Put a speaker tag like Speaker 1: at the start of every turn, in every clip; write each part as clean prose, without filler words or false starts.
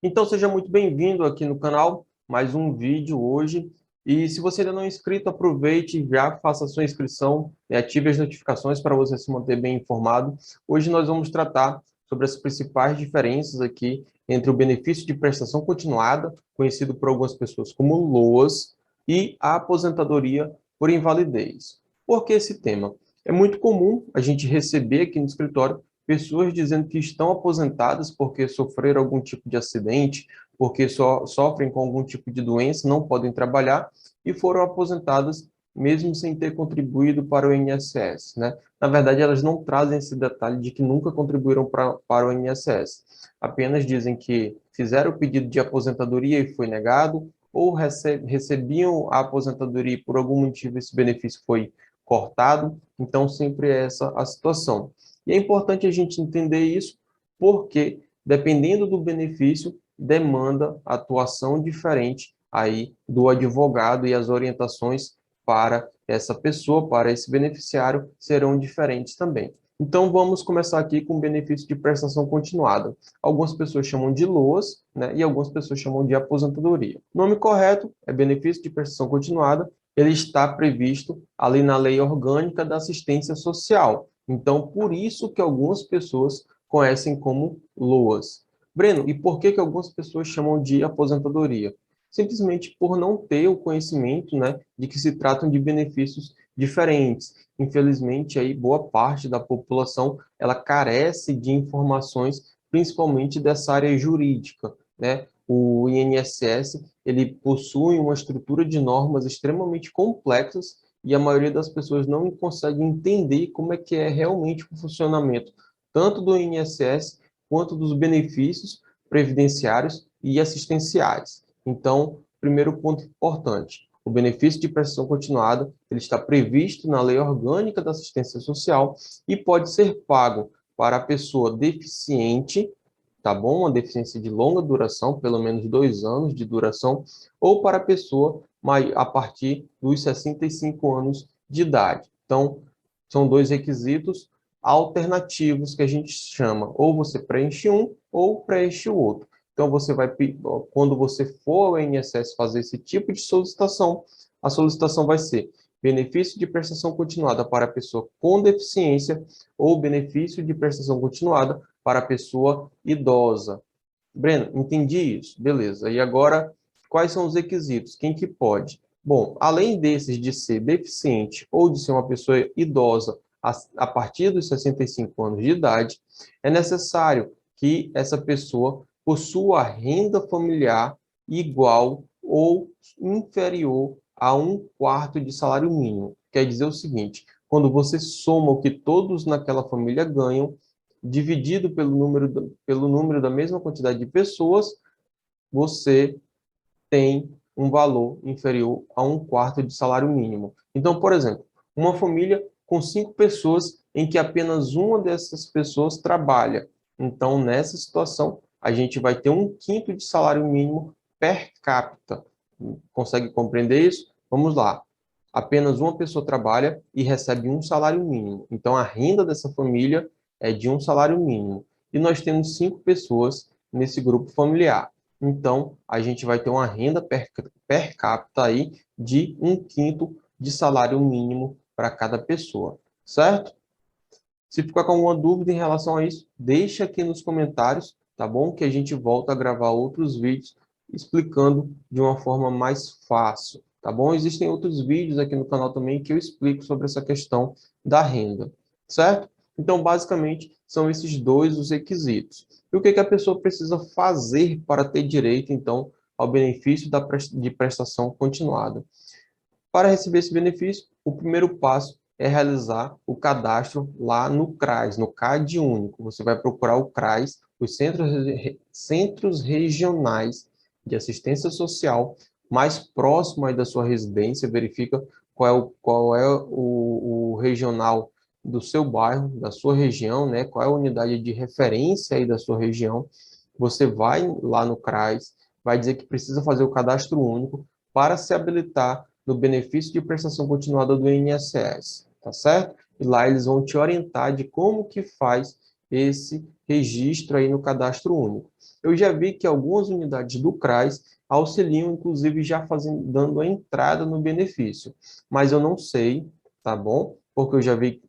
Speaker 1: Então, seja muito bem-vindo aqui no canal, mais um vídeo hoje. E se você ainda não é inscrito, aproveite e já faça a sua inscrição, né, ative as notificações para você se manter bem informado. Hoje nós vamos tratar sobre as principais diferenças aqui entre o benefício de prestação continuada, conhecido por algumas pessoas como LOAS, e a aposentadoria por invalidez. Por que esse tema? É muito comum a gente receber aqui no escritório pessoas dizendo que estão aposentadas porque sofreram algum tipo de acidente, porque sofrem com algum tipo de doença, não podem trabalhar e foram aposentadas mesmo sem ter contribuído para o INSS, né? Na verdade, elas não trazem esse detalhe de que nunca contribuíram para o INSS. Apenas dizem que fizeram o pedido de aposentadoria e foi negado, ou recebiam a aposentadoria e por algum motivo esse benefício foi cortado. Então, sempre é essa a situação. E é importante a gente entender isso, porque, dependendo do benefício, demanda atuação diferente aí do advogado e as orientações para essa pessoa, para esse beneficiário, serão diferentes também. Então, vamos começar aqui com o benefício de prestação continuada. Algumas pessoas chamam de LOAS, né, e algumas pessoas chamam de aposentadoria. O nome correto é benefício de prestação continuada. Ele está previsto ali na Lei Orgânica da Assistência Social. Então, por isso que algumas pessoas conhecem como LOAS. Breno, e por que algumas pessoas chamam de aposentadoria? Simplesmente por não ter o conhecimento, né, de que se tratam de benefícios diferentes. Infelizmente, aí boa parte da população ela carece de informações, principalmente dessa área jurídica, né? O INSS ele possui uma estrutura de normas extremamente complexas e a maioria das pessoas não consegue entender como é que é realmente o funcionamento tanto do INSS quanto dos benefícios previdenciários e assistenciais. Então, primeiro ponto importante, o benefício de prestação continuada, ele está previsto na Lei Orgânica da Assistência Social e pode ser pago para a pessoa deficiente, tá bom? Uma deficiência de longa duração, pelo menos 2 anos de duração, ou para a pessoa a partir dos 65 anos de idade. Então, são dois requisitos alternativos que a gente chama, ou você preenche um ou preenche o outro. Então, você vai, quando você for ao INSS fazer esse tipo de solicitação, a solicitação vai ser benefício de prestação continuada para a pessoa com deficiência ou benefício de prestação continuada para a pessoa idosa. Breno, entendi isso. Beleza. E agora, quais são os requisitos? Quem que pode? Bom, além desses de ser deficiente ou de ser uma pessoa idosa a partir dos 65 anos de idade, é necessário que essa pessoa possua renda familiar igual ou inferior a 1/4 de salário mínimo. Quer dizer o seguinte, quando você soma o que todos naquela família ganham, dividido pelo número da mesma quantidade de pessoas, você tem um valor inferior a 1/4 de salário mínimo. Então, por exemplo, uma família com 5 pessoas em que apenas uma dessas pessoas trabalha. Então, nessa situação, a gente vai ter 1/5 de salário mínimo per capita. Consegue compreender isso? Vamos lá. Apenas uma pessoa trabalha e recebe um salário mínimo. Então, a renda dessa família é de um salário mínimo. E nós temos 5 pessoas nesse grupo familiar. Então, a gente vai ter uma renda per capita aí de 1/5 de salário mínimo para cada pessoa, certo? Se ficar com alguma dúvida em relação a isso, deixa aqui nos comentários, tá bom? Que a gente volta a gravar outros vídeos explicando de uma forma mais fácil, tá bom? Existem outros vídeos aqui no canal também que eu explico sobre essa questão da renda, certo? Então, basicamente, são esses dois os requisitos. E o que a pessoa precisa fazer para ter direito, então, ao benefício de prestação continuada? Para receber esse benefício, o primeiro passo é realizar o cadastro lá no CRAS, no CAD único. Você vai procurar o CRAS, os centros regionais de assistência social mais próximo aí da sua residência, verifica qual é o regional do seu bairro, da sua região, né? Qual é a unidade de referência aí da sua região. Você vai lá no CRAS, vai dizer que precisa fazer o cadastro único para se habilitar no benefício de prestação continuada do INSS, tá certo? E lá eles vão te orientar de como que faz esse registro aí no cadastro único. Eu já vi que algumas unidades do CRAS auxiliam, inclusive, já dando a entrada no benefício. Mas eu não sei, tá bom? Porque eu já vi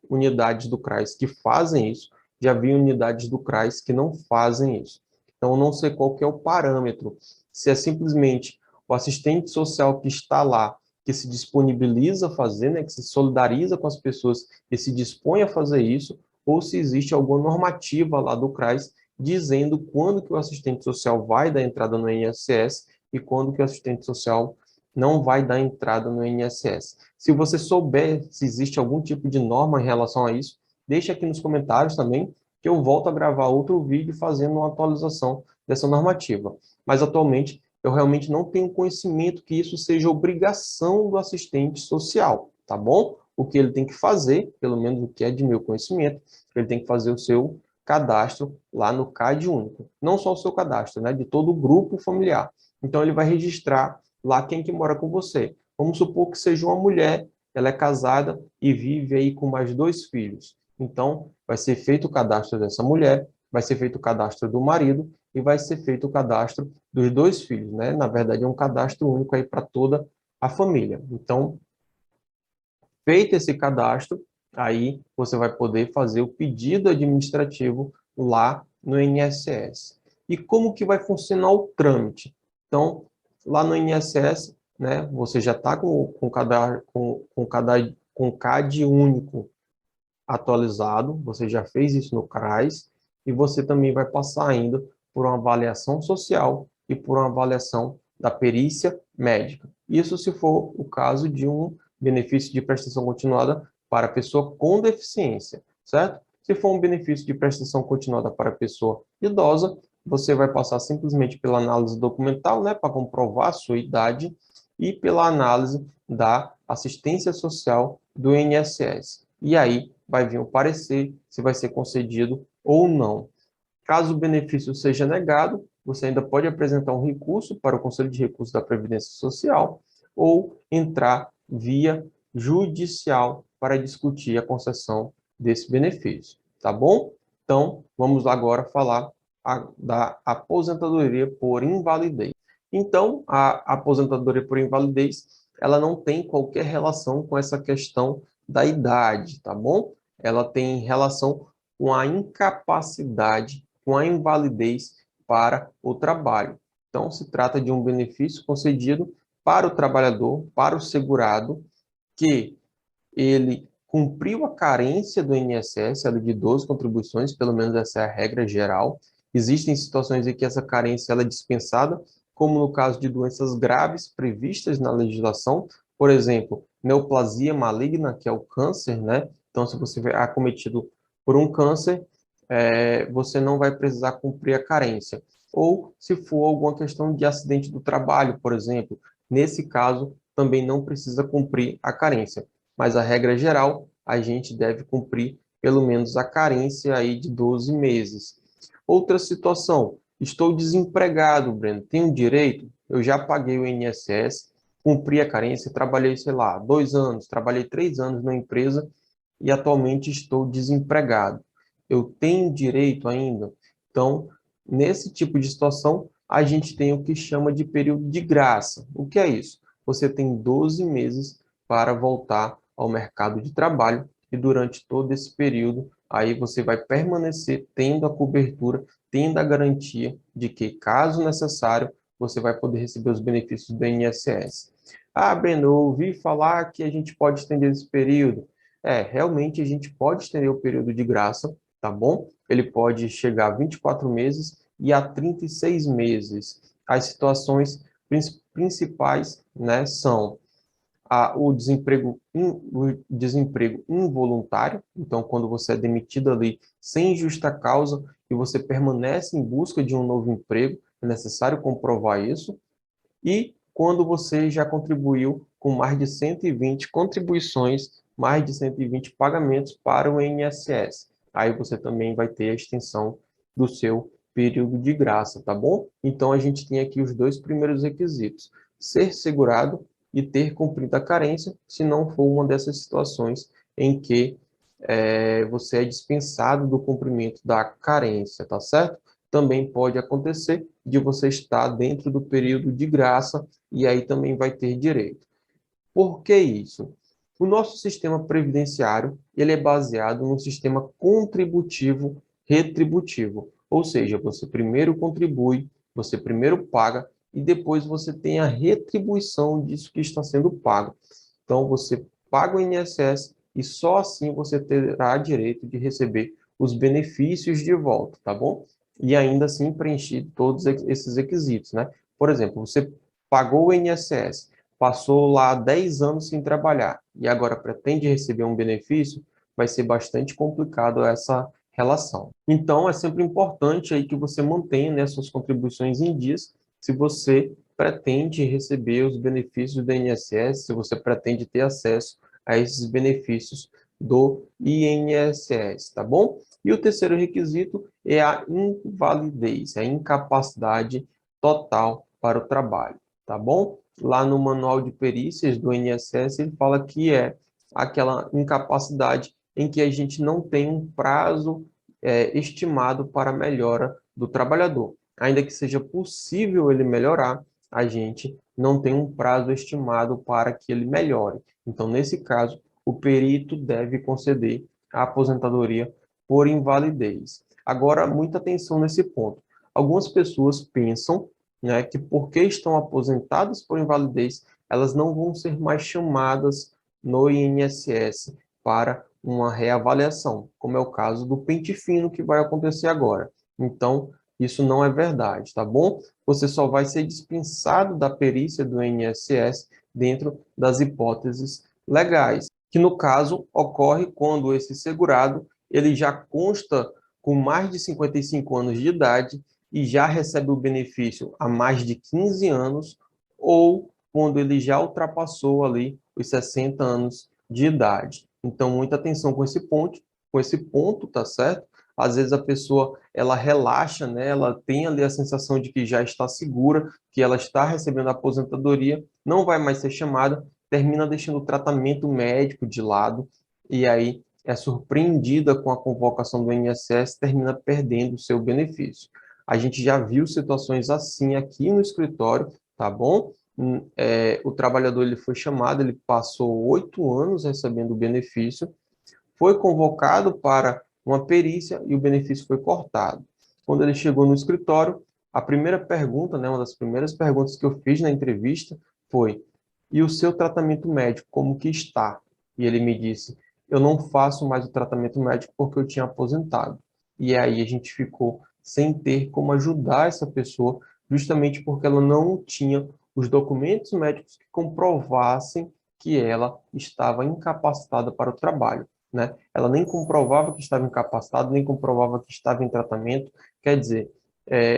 Speaker 1: unidades do CRAS que fazem isso, já vi unidades do CRAS que não fazem isso. Então, eu não sei qual que é o parâmetro. Se é simplesmente o assistente social que está lá, que se disponibiliza a fazer, né, que se solidariza com as pessoas e se dispõe a fazer isso, ou se existe alguma normativa lá do CRAS dizendo quando que o assistente social vai dar entrada no INSS e quando que o assistente social não vai dar entrada no INSS. Se você souber se existe algum tipo de norma em relação a isso, deixe aqui nos comentários também, que eu volto a gravar outro vídeo fazendo uma atualização dessa normativa. Mas atualmente eu realmente não tenho conhecimento que isso seja obrigação do assistente social, tá bom? O que ele tem que fazer, pelo menos o que é de meu conhecimento, ele tem que fazer o seu cadastro lá no CAD único. Não só o seu cadastro, né? De todo o grupo familiar. Então, ele vai registrar lá quem que mora com você. Vamos supor que seja uma mulher, ela é casada e vive aí com mais 2 filhos. Então, vai ser feito o cadastro dessa mulher, vai ser feito o cadastro do marido e vai ser feito o cadastro dos 2 filhos, né? Na verdade, é um cadastro único aí para toda a família. Então, feito esse cadastro, aí você vai poder fazer o pedido administrativo lá no INSS. E como que vai funcionar o trâmite? Então, lá no INSS, né, você já está com o CAD único atualizado, você já fez isso no CRAS, e você também vai passar ainda por uma avaliação social e por uma avaliação da perícia médica. Isso se for o caso de um benefício de prestação continuada para pessoa com deficiência, certo? Se for um benefício de prestação continuada para pessoa idosa, você vai passar simplesmente pela análise documental, né, para comprovar a sua idade, e pela análise da assistência social do INSS. E aí vai vir o parecer se vai ser concedido ou não. Caso o benefício seja negado, você ainda pode apresentar um recurso para o Conselho de Recursos da Previdência Social ou entrar via judicial para discutir a concessão desse benefício, tá bom? Então, vamos agora falar da aposentadoria por invalidez. Então, a aposentadoria por invalidez, ela não tem qualquer relação com essa questão da idade, tá bom? Ela tem relação com a incapacidade, com a invalidez para o trabalho. Então, se trata de um benefício concedido para o trabalhador, para o segurado, que ele cumpriu a carência do INSS, ela de 12 contribuições, pelo menos essa é a regra geral. Existem situações em que essa carência ela é dispensada, como no caso de doenças graves previstas na legislação, por exemplo, neoplasia maligna, que é o câncer, né? Então, se você é acometido por um câncer, você não vai precisar cumprir a carência. Ou se for alguma questão de acidente do trabalho, por exemplo, nesse caso, também não precisa cumprir a carência. Mas a regra geral, a gente deve cumprir pelo menos a carência aí de 12 meses. Outra situação, estou desempregado, Breno, tenho direito? Eu já paguei o INSS, cumpri a carência, trabalhei, sei lá, 2 anos, trabalhei 3 anos na empresa e atualmente estou desempregado. Eu tenho direito ainda? Então, nesse tipo de situação, a gente tem o que chama de período de graça. O que é isso? Você tem 12 meses para voltar ao mercado de trabalho e durante todo esse período, aí você vai permanecer tendo a cobertura, tendo a garantia de que, caso necessário, você vai poder receber os benefícios do INSS. Ah, Breno, eu ouvi falar que a gente pode estender esse período. Realmente a gente pode estender o período de graça, tá bom? Ele pode chegar a 24 meses e a 36 meses. As situações principais, né, são o desemprego involuntário, então quando você é demitido ali sem justa causa e você permanece em busca de um novo emprego, é necessário comprovar isso, e quando você já contribuiu com mais de 120 contribuições, mais de 120 pagamentos para o INSS. Aí você também vai ter a extensão do seu período de graça, tá bom? Então a gente tem aqui os 2 primeiros requisitos: ser segurado e ter cumprido a carência, se não for uma dessas situações em que você é dispensado do cumprimento da carência, tá certo? também pode acontecer de você estar dentro do período de graça e aí também vai ter direito. Por que isso? O nosso sistema previdenciário, ele é baseado no sistema contributivo retributivo, ou seja, você primeiro contribui, você primeiro paga e depois você tem a retribuição disso que está sendo pago. Então, você paga o INSS e só assim você terá direito de receber os benefícios de volta, tá bom? E ainda assim preencher todos esses requisitos, né? Por exemplo, você pagou o INSS, passou lá 10 anos sem trabalhar e agora pretende receber um benefício, vai ser bastante complicado essa relação. Então, é sempre importante aí que você mantenha, né, suas contribuições em dias, se você pretende receber os benefícios do INSS, se você pretende ter acesso a esses benefícios do INSS, tá bom? E o terceiro requisito é a invalidez, a incapacidade total para o trabalho, tá bom? Lá no manual de perícias do INSS, ele fala que é aquela incapacidade em que a gente não tem um prazo estimado para a melhora do trabalhador. Ainda que seja possível ele melhorar, a gente não tem um prazo estimado para que ele melhore. Então, nesse caso, o perito deve conceder a aposentadoria por invalidez. Agora, muita atenção nesse ponto. Algumas pessoas pensam, né, que porque estão aposentadas por invalidez, elas não vão ser mais chamadas no INSS para uma reavaliação, como é o caso do pente fino que vai acontecer agora. Então, isso não é verdade, tá bom? Você só vai ser dispensado da perícia do INSS dentro das hipóteses legais, que no caso ocorre quando esse segurado ele já consta com mais de 55 anos de idade e já recebe o benefício há mais de 15 anos ou quando ele já ultrapassou ali os 60 anos de idade. Então, muita atenção com esse ponto, tá certo? Às vezes a pessoa, ela relaxa, né? Ela tem ali a sensação de que já está segura, que ela está recebendo a aposentadoria, não vai mais ser chamada, termina deixando o tratamento médico de lado e aí é surpreendida com a convocação do INSS, termina perdendo o seu benefício. A gente já viu situações assim aqui no escritório, tá bom? O trabalhador ele foi chamado, ele passou 8 anos recebendo o benefício, foi convocado para uma perícia e o benefício foi cortado. Quando ele chegou no escritório, a primeira pergunta, né, uma das primeiras perguntas que eu fiz na entrevista foi: e o seu tratamento médico, como que está? E ele me disse: eu não faço mais o tratamento médico porque eu tinha aposentado. E aí a gente ficou sem ter como ajudar essa pessoa, justamente porque ela não tinha os documentos médicos que comprovassem que ela estava incapacitada para o trabalho, né? Ela nem comprovava que estava incapacitada, nem comprovava que estava em tratamento. Quer dizer,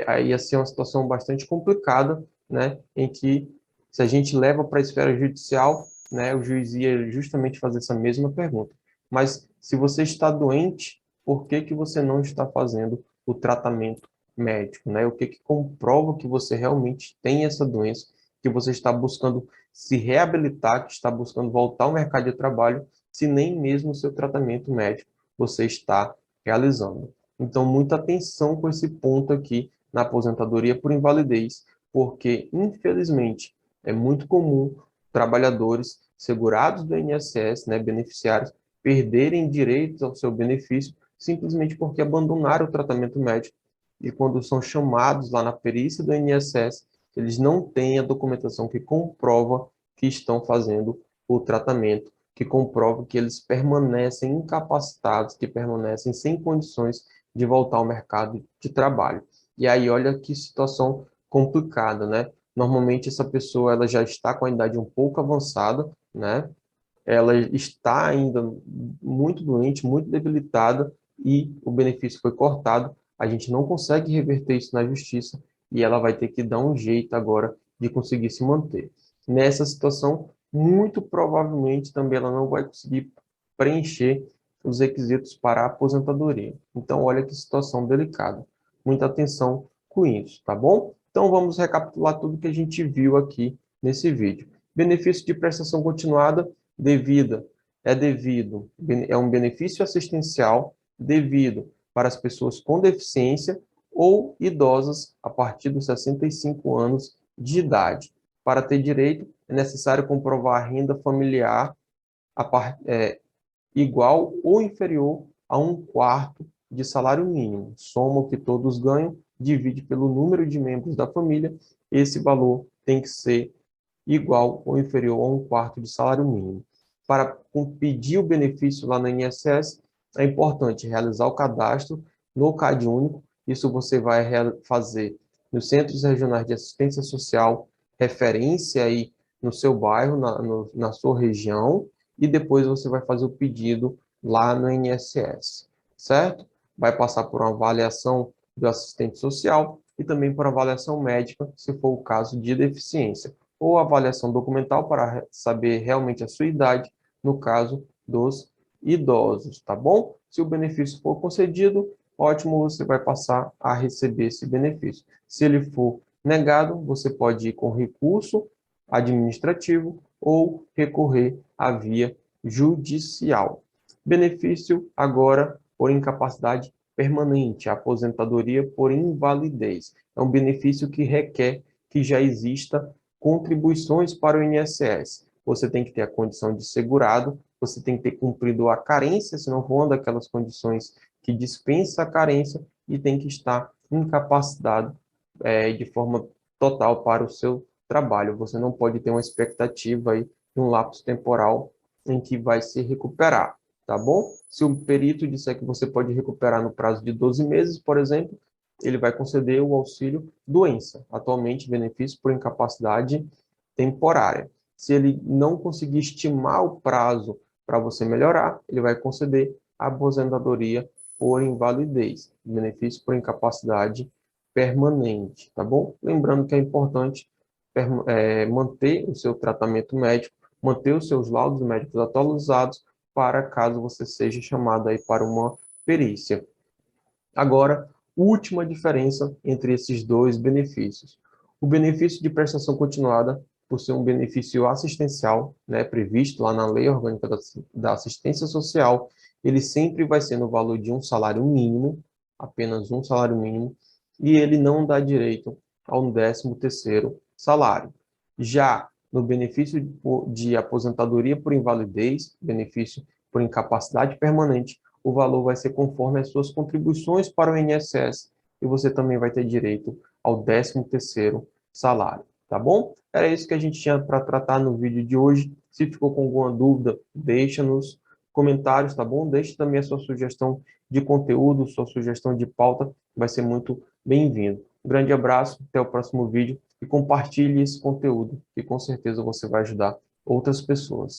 Speaker 1: aí ia ser uma situação bastante complicada, né? Em que, se a gente leva para a esfera judicial, né, o juiz ia justamente fazer essa mesma pergunta. Mas se você está doente, por que que você não está fazendo o tratamento médico, né? O que que comprova que você realmente tem essa doença, que você está buscando se reabilitar, que está buscando voltar ao mercado de trabalho, se nem mesmo o seu tratamento médico você está realizando. Então, muita atenção com esse ponto aqui na aposentadoria por invalidez, porque, infelizmente, é muito comum trabalhadores segurados do INSS, né, beneficiários, perderem direitos ao seu benefício simplesmente porque abandonaram o tratamento médico e quando são chamados lá na perícia do INSS, eles não têm a documentação que comprova que estão fazendo o tratamento, que comprova que eles permanecem incapacitados, que permanecem sem condições de voltar ao mercado de trabalho. E aí, olha que situação complicada, né? Normalmente essa pessoa ela já está com a idade um pouco avançada, né? Ela está ainda muito doente, muito debilitada e o benefício foi cortado. A gente não consegue reverter isso na justiça e ela vai ter que dar um jeito agora de conseguir se manter. Nessa situação, muito provavelmente também ela não vai conseguir preencher os requisitos para a aposentadoria. Então, olha que situação delicada. Muita atenção com isso, tá bom? Então, vamos recapitular tudo que a gente viu aqui nesse vídeo. Benefício de prestação continuada devida é um benefício assistencial devido para as pessoas com deficiência ou idosas a partir dos 65 anos de idade. Para ter direito, é necessário comprovar a renda familiar igual ou inferior a 1/4 de salário mínimo. Soma o que todos ganham, divide pelo número de membros da família. Esse valor tem que ser igual ou inferior a 1/4 de salário mínimo. Para pedir o benefício lá no INSS, é importante realizar o cadastro no CadÚnico. Isso você vai fazer nos Centros Regionais de Assistência Social, referência aí no seu bairro, na sua região, e depois você vai fazer o pedido lá no INSS, certo? Vai passar por uma avaliação do assistente social e também por avaliação médica, se for o caso de deficiência, ou avaliação documental para saber realmente a sua idade, no caso dos idosos, tá bom? Se o benefício for concedido, ótimo, você vai passar a receber esse benefício. Se ele for negado, você pode ir com recurso administrativo ou recorrer à via judicial. Benefício agora por incapacidade permanente, aposentadoria por invalidez. É um benefício que requer que já exista contribuições para o INSS. Você tem que ter a condição de segurado, você tem que ter cumprido a carência, se não for uma daquelas condições que dispensa a carência, e tem que estar incapacitado de forma total para o seu trabalho. Você não pode ter uma expectativa aí de um lapso temporal em que vai se recuperar, tá bom? Se o perito disser que você pode recuperar no prazo de 12 meses, por exemplo, ele vai conceder o auxílio doença, atualmente benefício por incapacidade temporária. Se ele não conseguir estimar o prazo para você melhorar, ele vai conceder a aposentadoria por invalidez, benefício por incapacidade permanente, tá bom? Lembrando que é importante manter o seu tratamento médico, manter os seus laudos médicos atualizados, para caso você seja chamado aí para uma perícia. Agora, última diferença entre esses dois benefícios. O benefício de prestação continuada, por ser um benefício assistencial, né, previsto lá na Lei Orgânica da Assistência Social, ele sempre vai ser no valor de um salário mínimo, apenas um salário mínimo, e ele não dá direito ao 13º salário. Já no benefício de aposentadoria por invalidez, benefício por incapacidade permanente, o valor vai ser conforme as suas contribuições para o INSS, e você também vai ter direito ao 13º salário, tá bom? Era isso que a gente tinha para tratar no vídeo de hoje. Se ficou com alguma dúvida, deixa nos comentários, tá bom? Deixe também a sua sugestão de conteúdo, sua sugestão de pauta, vai ser muito bem-vindo. Um grande abraço, até o próximo vídeo, e compartilhe esse conteúdo, que com certeza você vai ajudar outras pessoas.